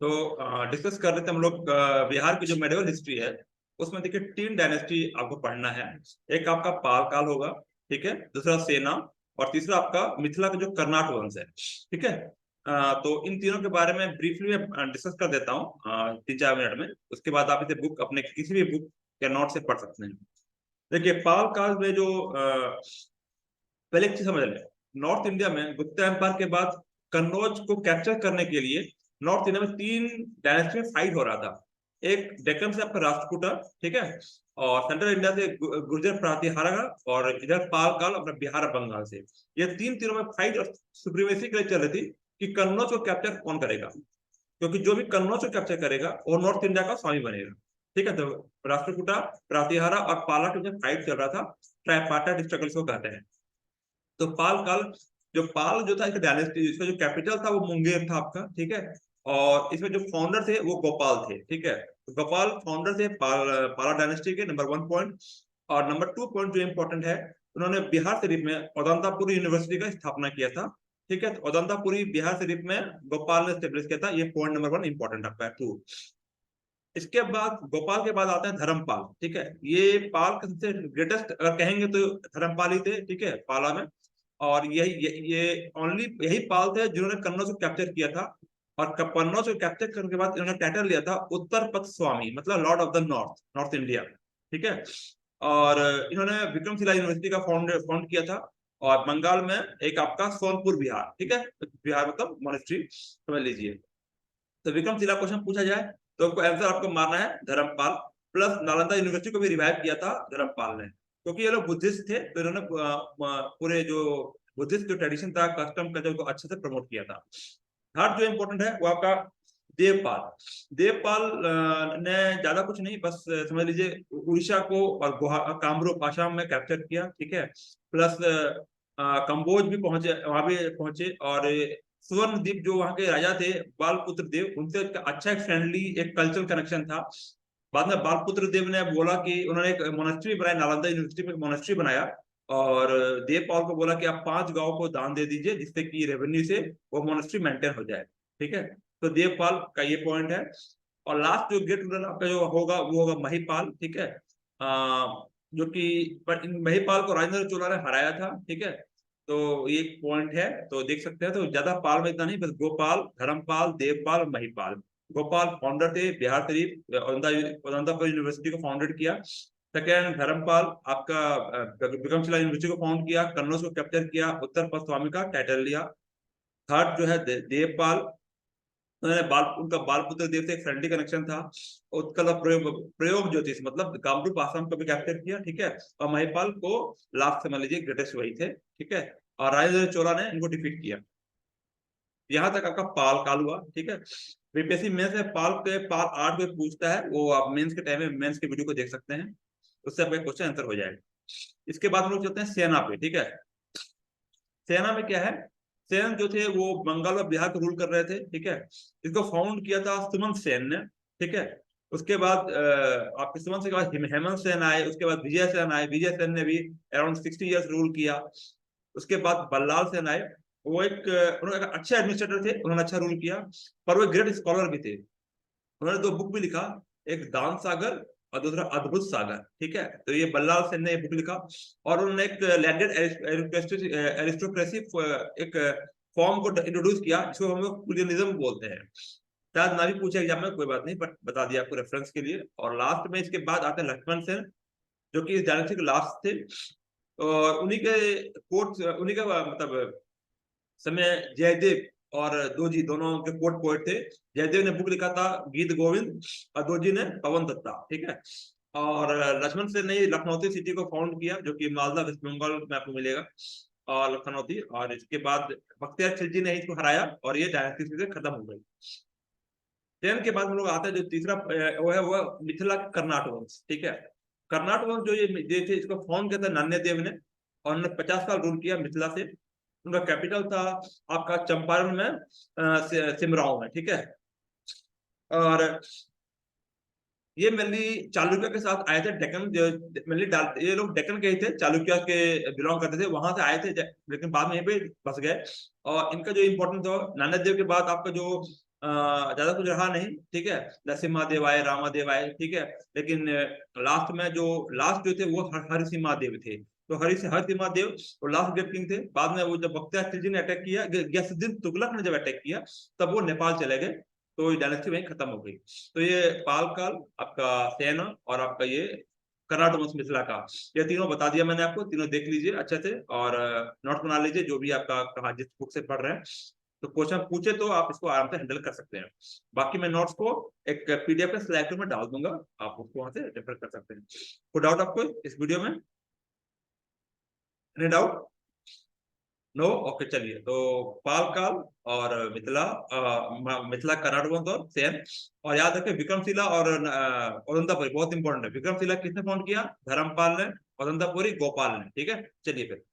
तो डिस्कस कर रहे थे हम लोग बिहार की जो मेडिवल हिस्ट्री है उसमें देखिए 3 डायनेस्टी आपको पढ़ना है। एक आपका पाल काल होगा, ठीक है, दूसरा सेना, और तीसरा आपका मिथिला का जो कर्नाट वंश है, ठीक है। तो इन तीनों के बारे में ब्रीफली मैं डिस्कस कर देता हूँ 3-4 मिनट में। उसके बाद आप इसे बुक अपने किसी भी बुक या नोट से पढ़ सकते हैं। देखिए पाल काल में जो पहले एक चीज समझ लें, नॉर्थ इंडिया में गुप्ता एम्पायर के बाद कन्नौज को कैप्चर करने के लिए नॉर्थ इंडिया में 3 डायनेस्टी में फाइट हो रहा था। एक डेक्कन से आपका राष्ट्रकूटा, ठीक है, और सेंट्रल इंडिया से गुर्जर प्रातिहारा, और इधर पाल काल अपना बिहार और बंगाल से। ये तीनों में फाइट और सुप्रीमेसी के लिए चल रही थी कि कन्नौज को कैप्चर कौन करेगा, क्योंकि जो भी कन्नौज को कैप्चर करेगा वो नॉर्थ इंडिया का स्वामी बनेगा। ठीक है, तो राष्ट्रकूटा, प्रातिहारा और पाला के बीच फाइट चल रहा था। ट्राइपार्टाइट स्ट्रगल्स को कहते हैं। तो पाल काल, जो पाल जो था एक डायनेस्टी, इसका जो कैपिटल था वो मुंगेर था आपका, ठीक है। और इसमें जो फाउंडर थे वो गोपाल थे, ठीक है। तो गोपाल फाउंडर थे पाला डायनेस्टी के, नंबर 1 पॉइंट। और नंबर 2 पॉइंट जो इंपॉर्टेंट है, उन्होंने बिहार शरीफ में औदंतापुरी यूनिवर्सिटी का स्थापना किया था, ठीक है। तो औदंतापुरी बिहार शरीफ में गोपाल ने स्टेब्लिश किया था। ये पॉइंट नंबर 1 इंपॉर्टेंट आपका 2। इसके बाद गोपाल के बाद आते हैं धर्मपाल, ठीक है। ये पाल के सबसे ग्रेटेस्ट अगर कहेंगे तो धर्मपाल ही थे, ठीक है, पाला में। और ये ओनली यही पाल थे जिन्होंने कन्नौज को कैप्चर किया था। और कन्नौज को कैप्चर करने के बाद इन्होंने टाइटल लिया था उत्तर पथ स्वामी, मतलब Lord of the north, north India, ठीक है। और इन्होंने विक्रमशिला यूनिवर्सिटी का फाउंड किया था। और बंगाल में एक आपका सोनपुर बिहार, ठीक है, बिहार मतलब मोनेस्ट्री समझ लीजिए। तो विक्रमशिला क्वेश्चन पूछा जाए तो आपको आंसर आपको मारना है धर्मपाल। प्लस नालंदा यूनिवर्सिटी को भी रिवाइव किया था धर्मपाल ने, क्योंकि ये लोग बुद्धिस्ट थे, तो इन्होंने पूरे जो बुद्धिस्ट जो ट्रेडिशन था, कस्टम कल्चर को अच्छे से प्रमोट किया था। थर्ड जो इंपॉर्टेंट है वो आपका देवपाल। देवपाल ने ज्यादा कुछ नहीं, बस समझ लीजिए उड़ीसा को और कामरूप आसाम में कैप्चर किया, ठीक है। प्लस कंबोज भी पहुंचे, वहां भी पहुंचे। और सुवर्णदीप जो वहां के राजा थे बालपुत्र देव, उनसे अच्छा एक फ्रेंडली एक कल्चरल कनेक्शन था। बाद में बालपुत्र देव ने बोला कि उन्होंने एक मोनेस्ट्री बनाया, नालंदा यूनिवर्सिटी में मोनेस्ट्री बनाया। और देवपाल को बोला कि आप 5 गांव को दान दे दीजिए, जिससे कि रेवेन्यू से वो मोनेस्ट्री मेंटेन हो जाए, ठीक है। तो देवपाल का ये पॉइंट है। और लास्ट जो ग्रेट रूलर आपका जो होगा वो होगा महिपाल, ठीक है। जो कि पर महिपाल को राजेंद्र चोला ने हराया था, ठीक है। तो ये एक पॉइंट है, तो देख सकते हैं। तो ज्यादा पाल में इतना नहीं, बस गोपाल, धर्मपाल, देवपाल और महिपाल। गोपाल फाउंडर थे बिहार शरीफ, औदंतापुर यूनिवर्सिटी को फाउंडेड किया। सेकेंड धर्मपाल आपका विक्रमशिला यूनिवर्सिटी को फाउंड किया, कन्नौज को कैप्चर किया, उत्तर पथ स्वामी का टाइटल लिया। थर्ड जो है देवपाल, उन्होंने उनका बालपुत्र देव से एक फ्रेंडली कनेक्शन था। उत्कल प्रयोग ज्योतिष मतलब कामरूप आसाम को भी कैप्चर किया, ठीक है। और महिपाल को लास्ट समझ लीजिए ग्रेटेस्ट वही थे, ठीक है। और राजेंद्र चोला ने इनको डिफीट किया। यहाँ तक आपका पाल काल हुआ, ठीक है। बीपीएससी मेंस में पाल 8 में पूछता है, वो आप मेंस के टाइम में मेंस के वीडियो को देख सकते हैं, उससे आपका क्वेश्चन आंसर हो जाएगा। इसके बाद हम लोग चलते हैं सेना पे, ठीक है। सेना में क्या है, सेन जो थे वो बंगाल और बिहार को रूल कर रहे थे, ठीक है। इसको फाउंड किया था सुमंत सेन ने, ठीक है। उसके बाद आपके सुमंत सेन के बाद हेमंत सेन आए, उसके बाद विजय सेन आए, विजय सेन ने भी अराउंड 60 इयर्स रूल किया। उसके बाद बल्लाल सेन आए, वो उन्होंने एक अच्छे एडमिनिस्ट्रेटर थे, उन्होंने अच्छा रूल किया। पर वो ग्रेट स्कॉलर भी थे। उन्होंने 2 बुक भी लिखा, एक दान सागर और दूसरा अद्भुत सागर, ठीक है। तो ये बल्लाल सेन ने बुक लिखा। और उन्होंने एक लैंडेड एरिस्टोक्रेसी एक फॉर्म को इंट्रोड्यूस किया, जिसको हम लोग कुलियनिज्म बोलते हैं। शायद ना भी पूछे एग्जाम में, कोई बात नहीं, बट बता दिया आपको रेफरेंस के लिए। और लास्ट में इसके बाद आते हैं लक्ष्मण सेन, जो कि इस डायनेस्टी के लास्ट थे। और उन्हीं के कोर्ट, उन्हीं का मतलब समय जयदेव और दोजी दोनों के कोर्ट पोएट थे। जयदेव ने बुक लिखा था गीत गोविंद, और दोजी ने पवन दत्ता, ठीक है। और लक्ष्मण सेन ने लखनौती सिटी को फाउंड किया, जो कि मालदा वेस्ट बंगाल में आपको मिलेगा, और लखनौती। और इसके बाद बख्तियार खिलजी ने इसको हराया और ये डायनेस्टी से खत्म हो गई। सेन के बाद हम लोग आते हैं जो तीसरा वो मिथिला कर्नाट वंश, ठीक है। कर्नाट वंश जो ये थे, इसको फाउंड किया था नान्य देव ने, और उन्होंने 50 साल रूल किया मिथिला से। उनका कैपिटल था आपका चंपारण में, सिमराव में, ठीक है। और ये मेनली चालुक्य के साथ आए थे, डेक्कन मेनली ये लोग डेक्कन के ही थे, चालुक्य के बिलोंग करते थे, वहां से आए थे, लेकिन बाद में यहीं पे बस गए। और इनका जो इम्पोर्टेंस था, नानक देव के बाद आपका जो ज्यादा कुछ रहा नहीं, ठीक है। नरसिम्हादेव आए, रामादेव आए, ठीक है। लेकिन लास्ट में जो लास्ट जो थे वो हरिसिम्हादेव थे। तो हरिसिम्हादेव वो लास्ट ग्रेट किंग थे। बाद में वो जब बख्तियार खिलजी ने अटैक किया, गयासुद्दीन तुगलक ने जब अटैक किया, तब वो नेपाल चले गए। तो ये डायनेस्टी वहीं खत्म हो गई। तो ये पाल काल, आपका सेन, और आपका ये कर्नाट वंश मिथिला का, ये तीनों बता दिया मैंने आपको। तीनों देख लीजिए अच्छे से, और नोट बना लीजिए जो भी आपका कहा जिस बुक से पढ़ रहे हैं। तो क्वेश्चन पूछे तो आप इसको आराम से हैंडल कर सकते हैं। बाकी मैं नोट्स को एक पीडीएफ के स्लाइड में डाल दूंगा, आप उसको वहां से रेफर कर सकते हैं। कोई डाउट आपको इस वीडियो में? Any doubt? नो? ओके, चलिए। तो पाल काल और मिथिला कर्नाटक वंश और सेन। और याद रखें विक्रमशिला और ओदंतापुरी बहुत इंपॉर्टेंट है। विक्रमशिला किसने फाउंड किया? धर्मपाल ने। ओदंतापुरी गोपाल ने। ठीक है, चलिए फिर।